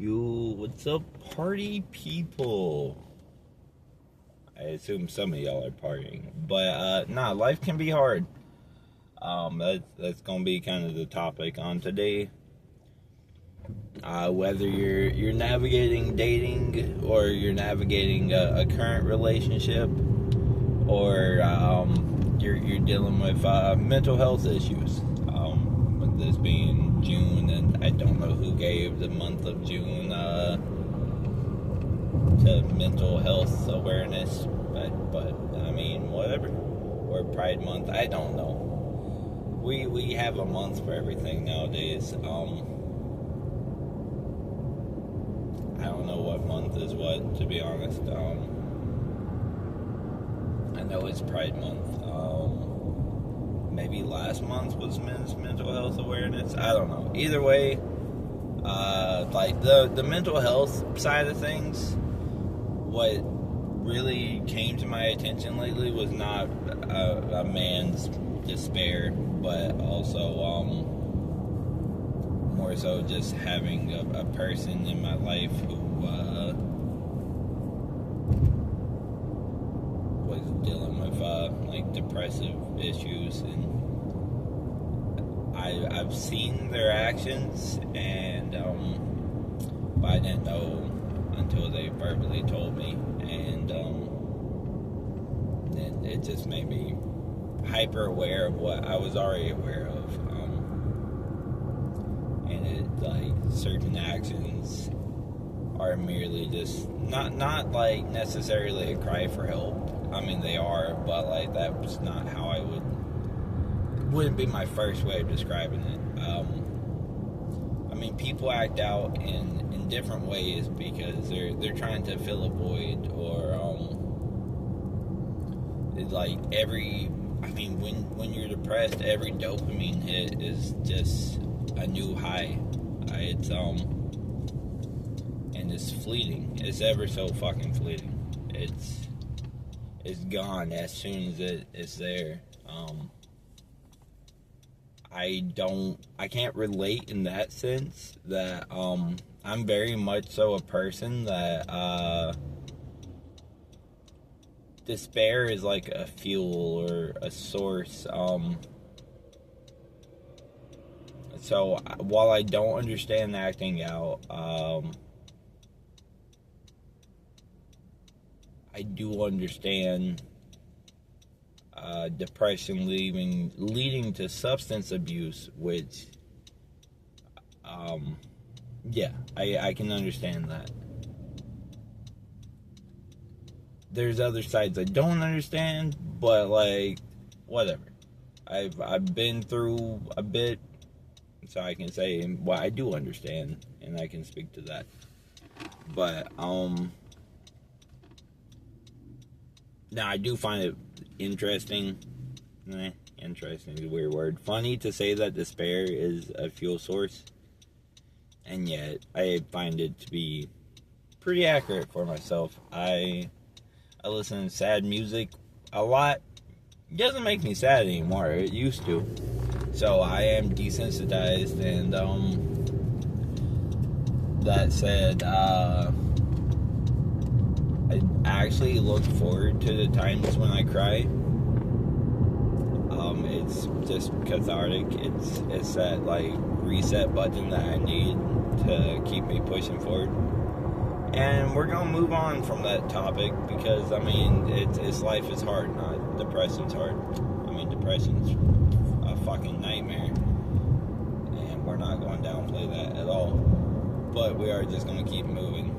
What's up, party people? I assume some of y'all are partying, but nah, life can be hard. That's gonna be kind of the topic on today. Whether you're navigating dating or you're navigating a current relationship, or you're dealing with mental health issues. With this being June, and I don't know who gave the month of June to mental health awareness, but I mean, whatever. Or Pride Month, I don't know. We have a month for everything nowadays. I don't know what month is what, to be honest. I know it's Pride Month. Maybe last month was Men's Mental Health Awareness. I don't know. Either way, like the mental health side of things, what really came to my attention lately was not a man's despair, but also more so just having a person in my life who was dealing with like depressive issues, and I've seen their actions, and but I didn't know until they verbally told me, and it just made me hyper aware of what I was already aware of, and it, like, certain actions are merely just not like necessarily a cry for help. I mean, they are, but like that's not how I wouldn't be my first way of describing it. I mean, people act out in different ways because they're trying to fill a void, or it's like when you're depressed, every dopamine hit is just a new high. It's and it's fleeting. It's ever so fucking fleeting. It's gone as soon as it's there. I can't relate in that sense that I'm very much so a person that despair is like a fuel or a source. So while I don't understand acting out, I do understand depression leading to substance abuse, which, yeah, I can understand that. There's other sides I don't understand, but like, whatever. I've been through a bit, so I can say what I do understand, and I can speak to that. But now I do find it interesting. Interesting is a weird word. Funny to say that despair is a fuel source, and yet I find it to be pretty accurate for myself. I listen to sad music a lot. It doesn't make me sad anymore. It used to. So I am desensitized, and that said, I actually look forward to the times when I cry. It's just cathartic. It's that like reset button that I need to keep me pushing forward. And we're gonna move on from that topic because I mean it's life is hard, not depression's hard. I mean, depression's a fucking nightmare, and we're not going to downplay that at all. But we are just gonna keep moving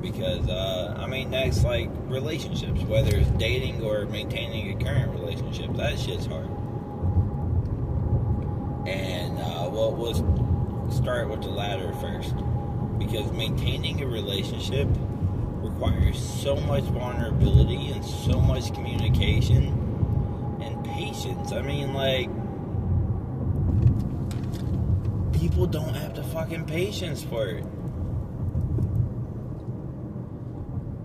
because I mean, next, like, relationships, whether it's dating or maintaining a current relationship, that shit's hard. And we'll start with the latter first, because maintaining a relationship requires so much vulnerability and so much communication and patience. I mean, like, people don't have the fucking patience for it.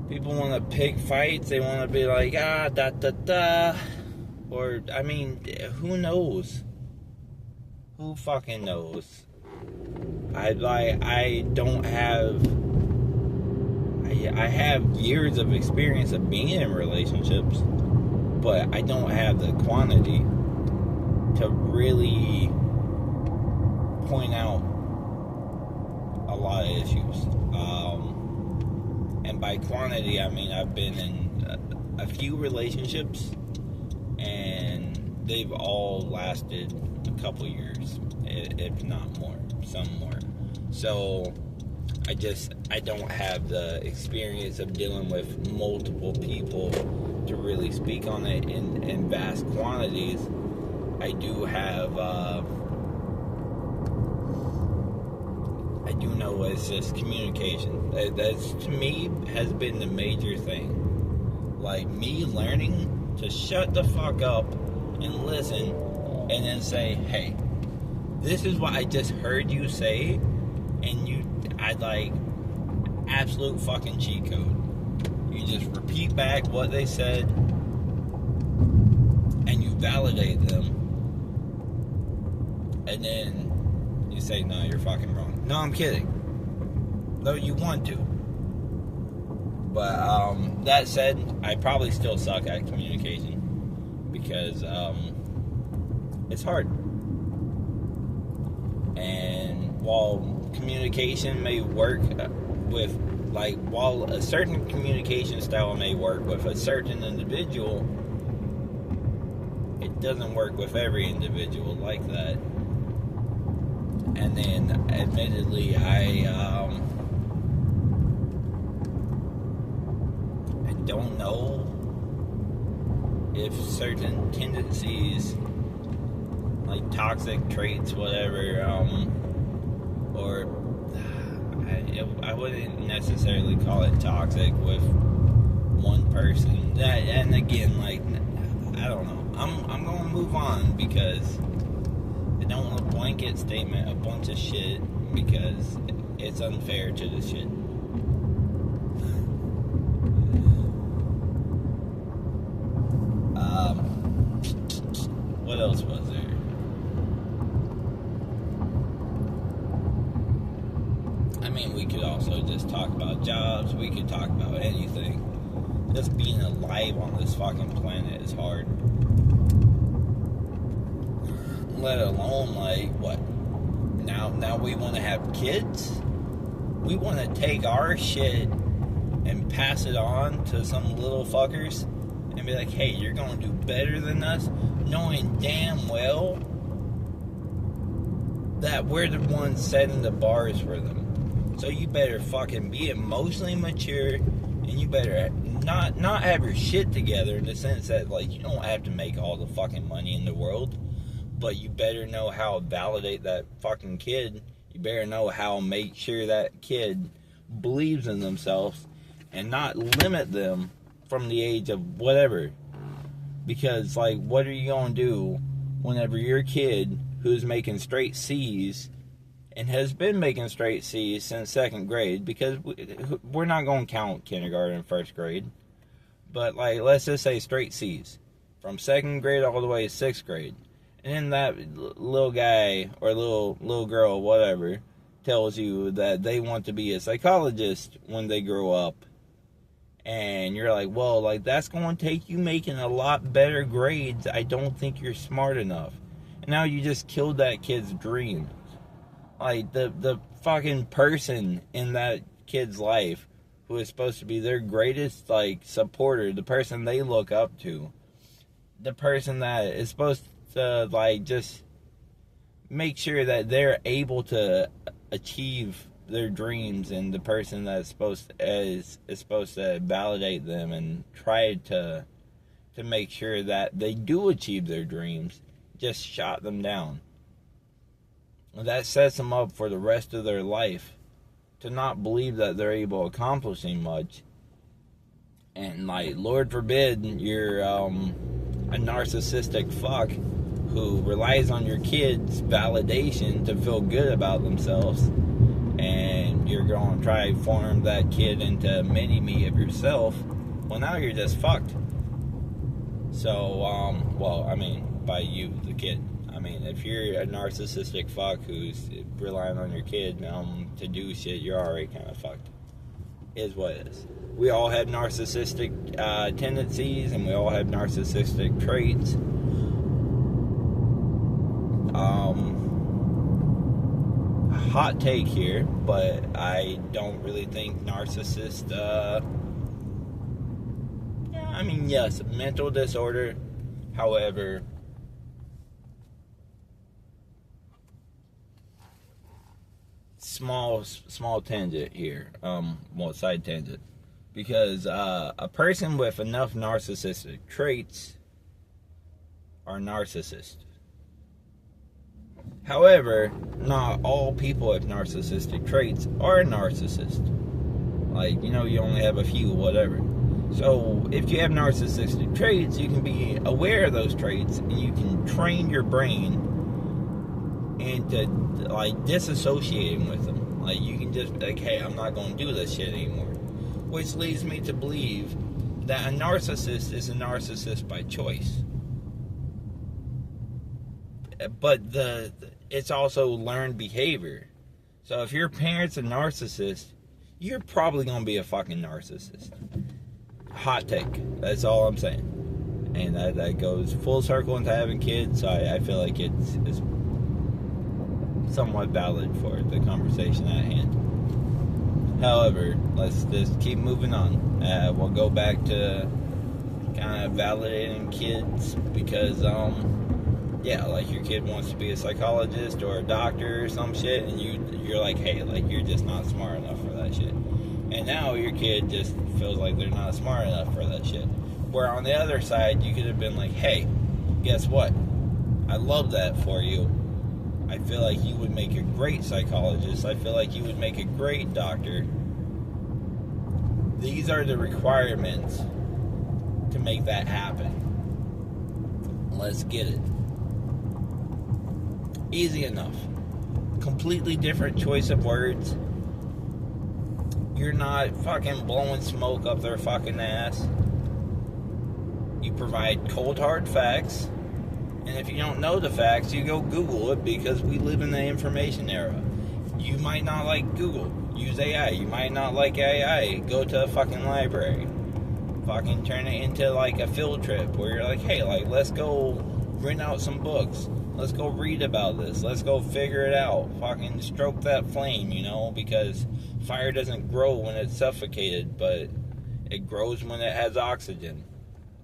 People want to pick fights. They want to be like, da da da. Or, I mean, who knows? Who fucking knows? I don't have. I have years of experience of being in relationships, but I don't have the quantity to really point out a lot of issues. And by quantity, I mean I've been in a few relationships, and they've all lasted a couple years, if not more, some more. So I don't have the experience of dealing with multiple people to really speak on it in vast quantities. I do have, I do know it's just communication. That's, to me, has been the major thing. Like, me learning to shut the fuck up and listen, and then say, hey, this is what I just heard you say, and I'd like absolute fucking cheat code. You just repeat back what they said, and you validate them, and then you say, no, you're fucking wrong. No, I'm kidding. Though you want to. But that said, I probably still suck at communication, because it's hard. And while communication may work with, like, while a certain communication style may work with a certain individual, it doesn't work with every individual like that. And then, admittedly, I don't know if certain tendencies, like toxic traits, whatever, or I wouldn't necessarily call it toxic with one person. And again, like, I don't know. I'm going to move on, because I don't want to blanket statement a bunch of shit, because it's unfair to the shit. What else was there? I mean, we could also just talk about jobs. We could talk about anything. Just being alive on this fucking planet is hard. Let alone, like, what? Now we want to have kids? We want to take our shit and pass it on to some little fuckers and be like, hey, you're going to do better than us, knowing damn well that we're the ones setting the bars for them. So you better fucking be emotionally mature, and you better not have your shit together, in the sense that, like, you don't have to make all the fucking money in the world, but you better know how to validate that fucking kid. You better know how to make sure that kid believes in themselves, and not limit them from the age of whatever. Because, like, what are you going to do whenever your kid, who's making straight C's, and has been making straight C's since 2nd grade, because we're not going to count kindergarten and 1st grade, but, like, let's just say straight C's, from 2nd grade all the way to 6th grade, and then that little guy, or little girl, whatever, tells you that they want to be a psychologist when they grow up, and you're like, well, like, that's going to take you making a lot better grades. I don't think you're smart enough. And now you just killed that kid's dreams. Like, the fucking person in that kid's life who is supposed to be their greatest, like, supporter, the person they look up to, the person that is supposed to, like, just make sure that they're able to achieve their dreams, and the person that's supposed to validate them and try to make sure that they do achieve their dreams, just shot them down. That sets them up for the rest of their life to not believe that they're able to accomplish much. And, like, Lord forbid you're a narcissistic fuck who relies on your kids' validation to feel good about themselves, and you're going to try to form that kid into a mini-me of yourself. Well, now you're just fucked. So, well, I mean, by you, the kid. I mean, if you're a narcissistic fuck who's relying on your kid to do shit, you're already kind of fucked. Is what it is. We all have narcissistic tendencies, and we all have narcissistic traits. Hot take here, but I don't really think narcissist. I mean, yes, mental disorder. However, small tangent here. Side tangent, because a person with enough narcissistic traits are narcissists. However, not all people with narcissistic traits are narcissists. Like, you only have a few, whatever. So, if you have narcissistic traits, you can be aware of those traits, and you can train your brain into, like, disassociating with them. Like, you can just be like, hey, I'm not going to do this shit anymore. Which leads me to believe that a narcissist is a narcissist by choice. But it's also learned behavior. So if your parent's a narcissist, you're probably going to be a fucking narcissist. Hot take. That's all I'm saying. And that goes full circle into having kids. So I feel like it's somewhat valid for the conversation at hand. However, let's just keep moving on. We'll go back to kind of validating kids because, yeah, like your kid wants to be a psychologist or a doctor or some shit, and you're like, hey, like, you're just not smart enough for that shit. And now your kid just feels like they're not smart enough for that shit. Where on the other side, you could have been like, hey, guess what? I love that for you. I feel like you would make a great psychologist. I feel like you would make a great doctor. These are the requirements to make that happen. Let's get it. Easy enough. Completely different choice of words. You're not fucking blowing smoke up their fucking ass. You provide cold hard facts. And if you don't know the facts, you go Google it, because we live in the information era. You might not like Google. Use AI. You might not like AI. Go to a fucking library. Fucking turn it into like a field trip where you're like, hey, like, let's go rent out some books. Let's go read about this. Let's go figure it out. Fucking stroke that flame, because fire doesn't grow when it's suffocated, but it grows when it has oxygen.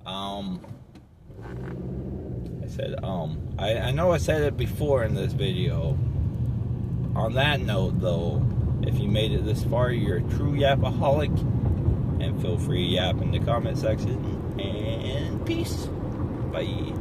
I know I said it before in this video. On that note, though, if you made it this far, you're a true yapaholic, and feel free to yap in the comment section, and peace. Bye.